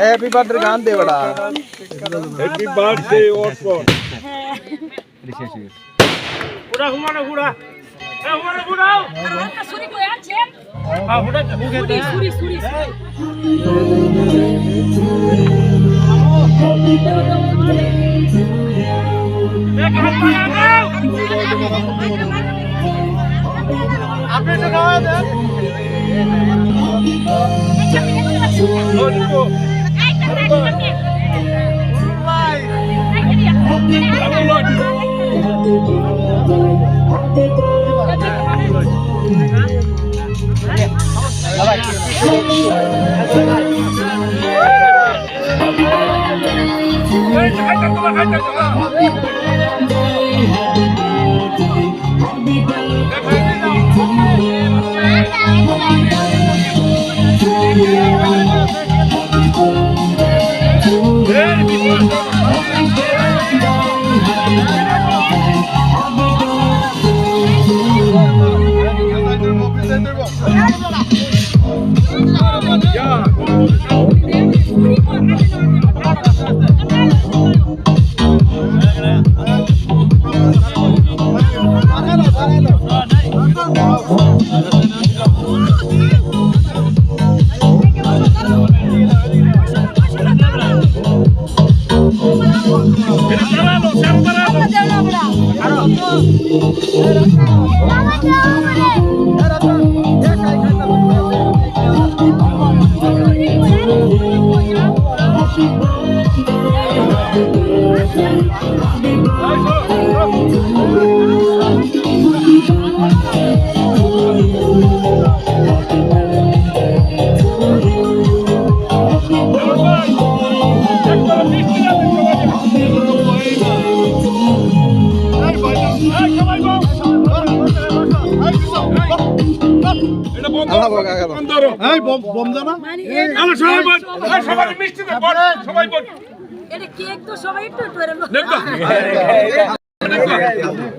happy birthday गान दे बड़ा happy birthday orphan पूरा घुमाना पूरा ए घुमाना पूरा हां सुरी को यार छे हां पूरा सुरी एक हाथ लगा आपने तो गाया था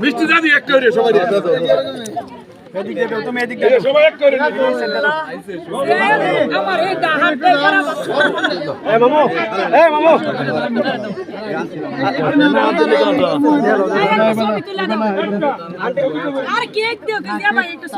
মিষ্টি দাদি এক করে সবাই এদিক দিয়ে তুমি এদিক দিয়ে সবাই এক করে আমার এই হাত পে করা এ মামু আর কেক দিও কি ভাই একটু